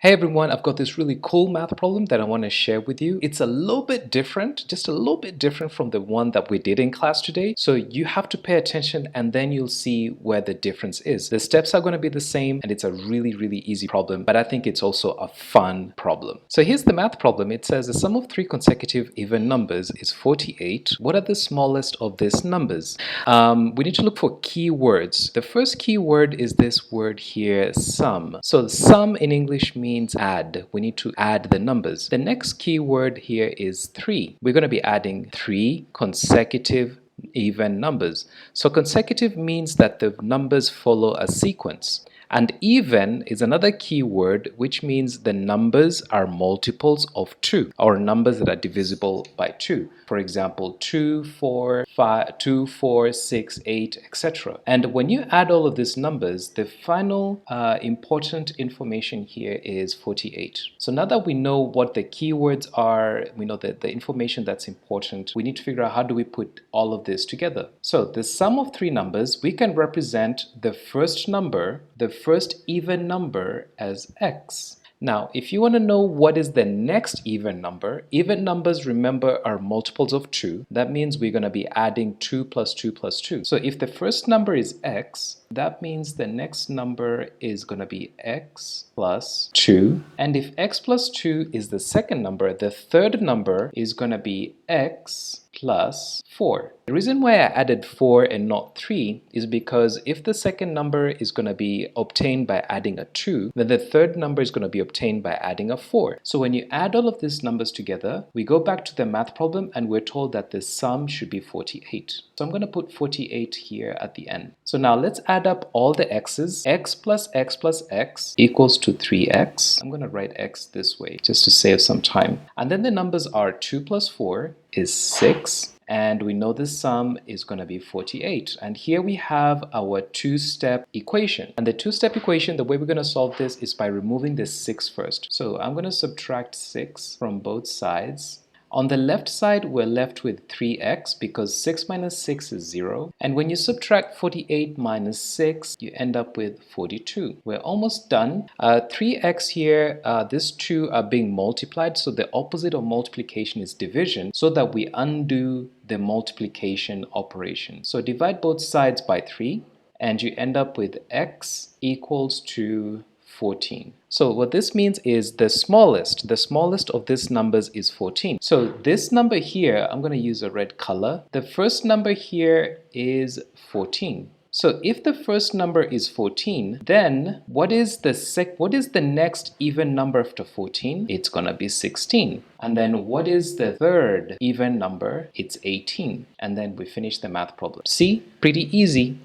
Hey everyone, I've got this really cool math problem that I want to share with you. It's a little bit different, just a little bit different from the one that we did in class today. So you have to pay attention and then you'll see where the difference is. The steps are going to be the same and it's a really easy problem, but I think it's also a fun problem. So here's the math problem. It says the sum of three consecutive even numbers is 48. What are the smallest of these numbers? We need to look for keywords. The first keyword is this word here, sum. So sum in English means add. We need to add the numbers. The next keyword here is 3. We're going to be adding 3 consecutive even numbers. So consecutive means that the numbers follow a sequence. And even is another keyword, which means the numbers are multiples of 2 or numbers that are divisible by 2. For example, 2, 4, 5, 2, 4, 6, 8, etc. And when you add all of these numbers, the final important information here is 48. So now that we know what the keywords are, we know that the information that's important, we need to figure out how do we put all of this together. So the sum of three numbers, we can represent the first number, the first even number, as x. Now, if you want to know what is the next even numbers, remember, are multiples of 2. That means we're going to be adding 2 plus 2 plus 2. So if the first number is x, that means the next number is going to be x plus 2. And if x plus 2 is the second number, the third number is going to be x plus 4. The reason why I added 4 and not 3 is because if the second number is going to be obtained by adding a 2, then the third number is going to be obtained by adding a 4. So when you add all of these numbers together, we go back to the math problem and we're told that the sum should be 48. So I'm going to put 48 here at the end. So now let's add up all the x's. X plus x plus x equals to 3x. I'm going to write x this way just to save some time. And then the numbers are 2 plus 4 is 6. And we know the sum is going to be 48. And here we have our two-step equation. And the two-step equation, the way we're going to solve this is by removing the 6 first. So I'm going to subtract 6 from both sides. On the left side, we're left with 3x because 6 minus 6 is 0. And when you subtract 48 minus 6, you end up with 42. We're almost done. 3x here, these two are being multiplied. So the opposite of multiplication is division, so that we undo the multiplication operation. So divide both sides by 3 and you end up with x equals to 14. So what this means is the smallest of these numbers is 14. So this number here, I'm going to use a red color. The first number here is 14. So if the first number is 14, then what is the next even number after 14? It's going to be 16. And then what is the third even number? It's 18. And then we finish the math problem. See? Pretty easy.